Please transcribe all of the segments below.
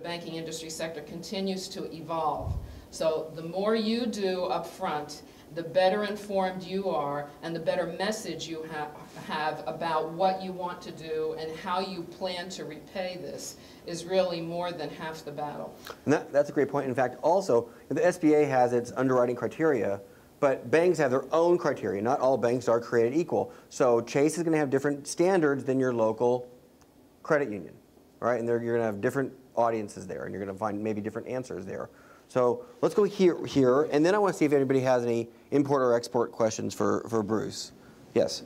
The banking industry sector continues to evolve. So the more you do up front, the better informed you are and the better message you have about what you want to do and how you plan to repay this is really more than half the battle. And that's a great point. In fact, also, the SBA has its underwriting criteria, but banks have their own criteria. Not all banks are created equal. So Chase is going to have different standards than your local credit union, right? And you're going to have different audiences there, and you're going to find maybe different answers there. So let's go here, and then I want to see if anybody has any import or export questions for Bruce. Yes?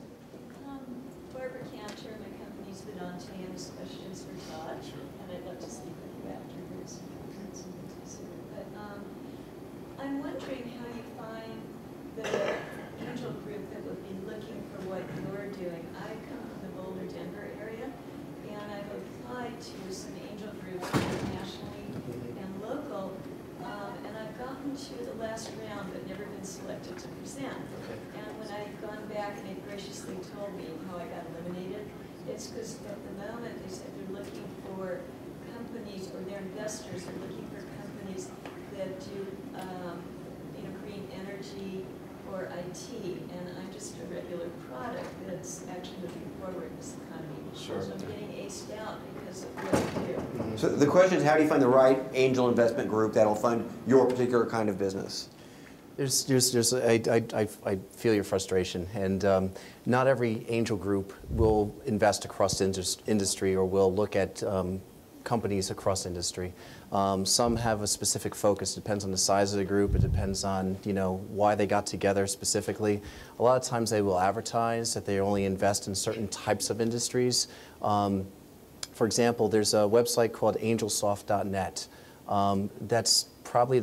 Barbara Cantor, my company's been on to answer questions for Todd, and I'd love to speak with you after Bruce. But I'm wondering how you find the angel group that would be looking for what you're doing. I come from the Boulder, Denver area, and I've applied to some angel groups nationally and local. And I've gotten to the last round but never been selected to present. And when I've gone back and they graciously told me how I got eliminated, it's because at the moment they said they're looking for companies, or their investors are looking for companies that do green energy or IT, and I'm just a regular product that's actually looking forward in this economy. Sure. So I'm getting aced out because of what I do. So the question is, how do you find the right angel investment group that'll fund your particular kind of business? I feel your frustration, and not every angel group will invest across industry or will look at companies across industry. Some have a specific focus. It depends on the size of the group. It depends on why they got together specifically. A lot of times they will advertise that they only invest in certain types of industries. For example, there's a website called angelsoft.net. That's probably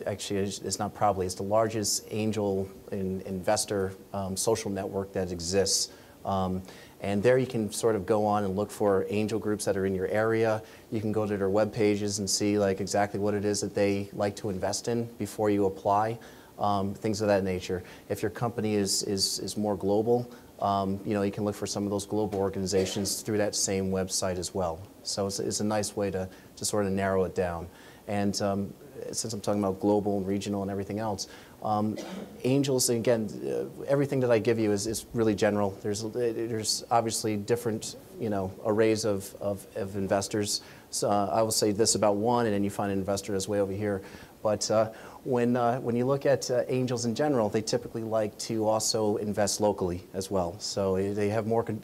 actually it's not probably, it's the largest angel investor social network that exists. And there you can sort of go on and look for angel groups that are in your area. You can go to their web pages and see exactly what it is that they like to invest in before you apply, things of that nature. If your company is more global, you can look for some of those global organizations through that same website as well. So it's a nice way to sort of narrow it down. And since I'm talking about global and regional and everything else, angels, again, everything that I give you is really general. There's obviously different arrays of investors. So I will say this about one, and then you find an investor that's way over here. But when you look at angels in general, they typically like to also invest locally as well. So they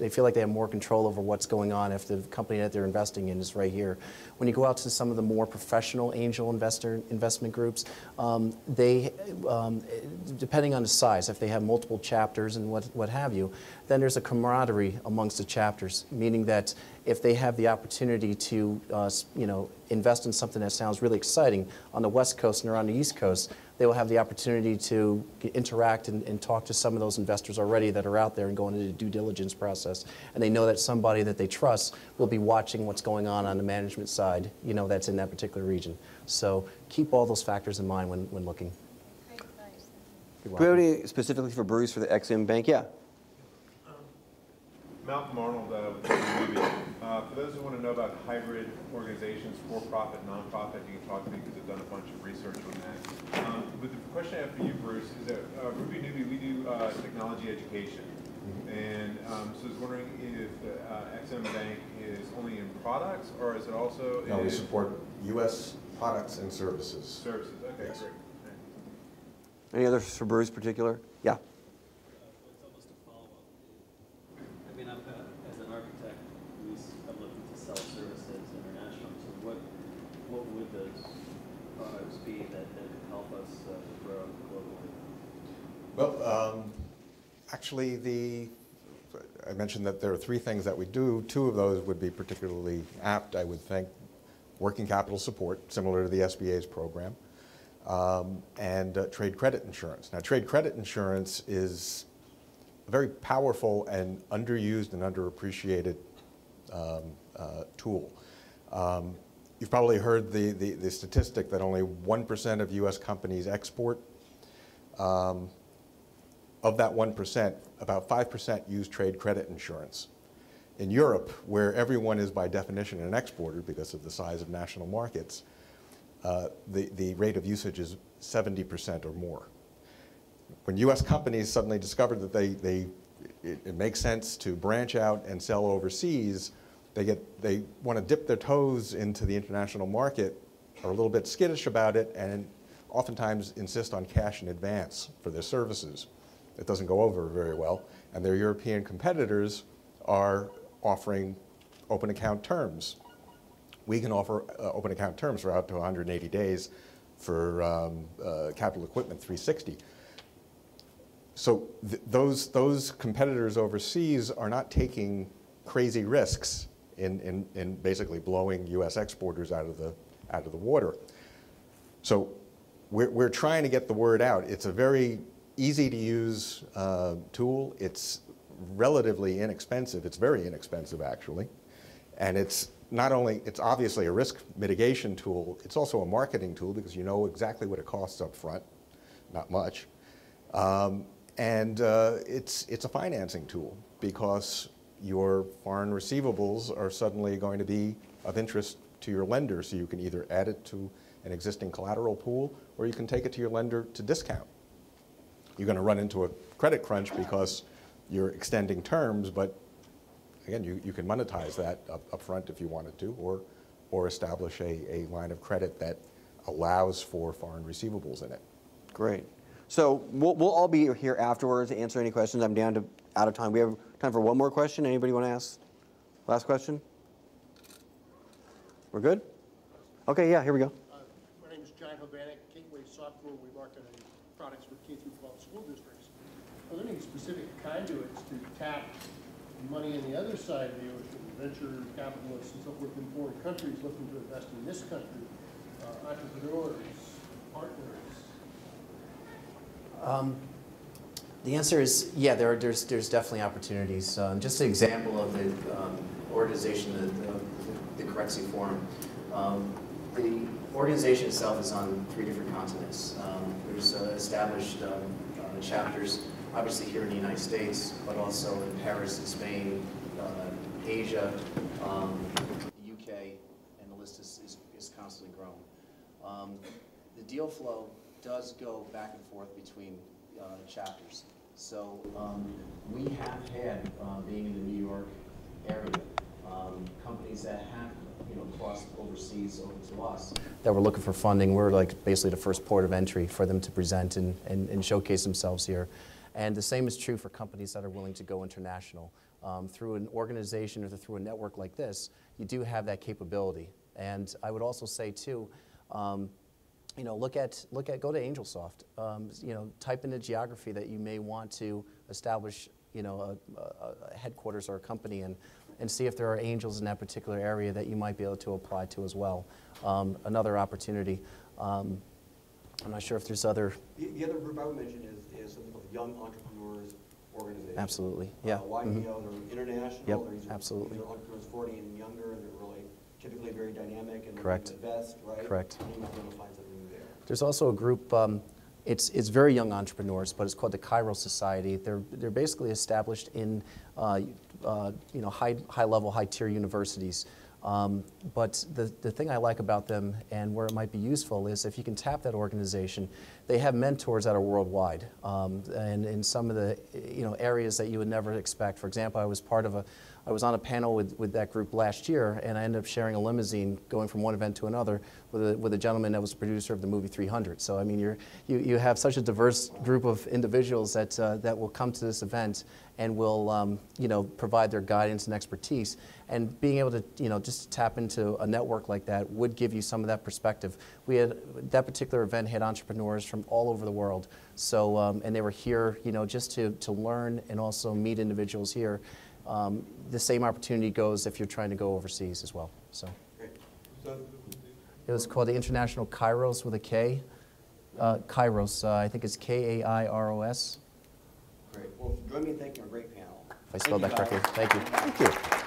feel like they have more control over what's going on if the company that they're investing in is right here. When you go out to some of the more professional angel investment groups, they depending on the size, if they have multiple chapters and what have you, then there's a camaraderie amongst the chapters, meaning that if they have the opportunity to invest in something that sounds really exciting on the West Coast and around the East Coast, they will have the opportunity to interact and talk to some of those investors already that are out there and go into the due diligence process. And they know that somebody that they trust will be watching what's going on the management side, that's in that particular region. So keep all those factors in mind when looking. Great advice. Do we have any specifically for Bruce for the EXIM Bank? Yeah. Malcolm Arnold with the for those who want to know about hybrid organizations, for-profit, non-profit, you can talk to me because I've done a bunch of research on that. But the question I have for you, Bruce, is that Ruby Newbie, we do technology education. And so I was wondering if the EXIM Bank is only in products, or is it also No, we support U.S. products and services. Services, okay, yes. Great. Any others for Bruce particular? Yeah. It's almost a follow-up. I mean, as an architect, I'm looking to sell services internationally. So what would those products be that could help us grow globally? Well, actually, I mentioned that there are 3 things that we do. 2 of those would be particularly apt, I would think. Working capital support, similar to the SBA's program, and trade credit insurance. Now, trade credit insurance is a very powerful and underused and underappreciated tool. You've probably heard the statistic that only 1% of U.S. companies export. Of that 1%, about 5% use trade credit insurance. In Europe, where everyone is by definition an exporter because of the size of national markets, the rate of usage is 70% or more. When US companies suddenly discovered that it makes sense to branch out and sell overseas, they want to dip their toes into the international market, are a little bit skittish about it, and oftentimes insist on cash in advance for their services. It doesn't go over very well, and their European competitors are offering open account terms. We can offer open account terms for out to 180 days for capital equipment 360. So those competitors overseas are not taking crazy risks in basically blowing US exporters out of the water. So we're trying to get the word out. It's a very easy to use tool. It's relatively inexpensive. It's very inexpensive, actually. And it's obviously a risk mitigation tool. It's also a marketing tool because you know exactly what it costs up front, not much. And it's a financing tool because your foreign receivables are suddenly going to be of interest to your lender, so you can either add it to an existing collateral pool or you can take it to your lender to discount. You're going to run into a credit crunch because you're extending terms, but again, you can monetize that up front if you wanted to, or establish a line of credit that allows for foreign receivables in it. Great. So we'll all be here afterwards to answer any questions. I'm out of time. We have time for one more question. Anybody want to ask? Last question? We're good? Okay, yeah, here we go. My name is John Hovanek, Gateway Software. We market products for K-12 school districts. Are there any specific conduits to tap money on the other side of the ocean, venture capitalists and so forth in foreign countries looking to invest in this country, entrepreneurs, partners? The answer is, yeah, there's definitely opportunities. Just an example of the organization, the Corexi Forum. The organization itself is on 3 different continents. There's established chapters, obviously here in the United States, but also in Paris and Spain, Asia, the UK, and the list is constantly growing. The deal flow does go back and forth between chapters. So we have had, being in the New York area, companies that have crossed overseas over to us that were looking for funding. We're like basically the first port of entry for them to present and showcase themselves here. And the same is true for companies that are willing to go international. Through an organization or through a network like this, you do have that capability. And I would also say too, go to AngelSoft. Type in the geography that you may want to establish, a headquarters or a company in, and see if there are angels in that particular area that you might be able to apply to as well. Another opportunity. I'm not sure if there's other. The other group I would mention is something called Young Entrepreneurs Organization. Absolutely, yeah. YPO, they're international. Yep, they're absolutely. These are entrepreneurs 40 and younger, and they're really typically very dynamic and correct. Looking to invest, right? Correct. And you might be able to find something there. There's also a group. It's very young entrepreneurs, but it's called the Cairo Society. They're basically established in high-level, high-tier universities. But the thing I like about them and where it might be useful is if you can tap that organization, they have mentors that are worldwide, and in some of the areas that you would never expect. For example, I was on a panel with that group last year, and I ended up sharing a limousine going from one event to another with a gentleman that was the producer of the movie 300. So I mean, you have such a diverse group of individuals that will come to this event and will provide their guidance and expertise. And being able to just tap into a network like that would give you some of that perspective. That particular event had entrepreneurs from all over the world. So and they were here just to learn and also meet individuals here. The same opportunity goes if you're trying to go overseas as well. So Great. So it was called the International Kairos with a K. Kairos, I think it's Kairos. Great. Well, join me in thanking our great panel. If I spelled that correctly. Thank you. Thank you.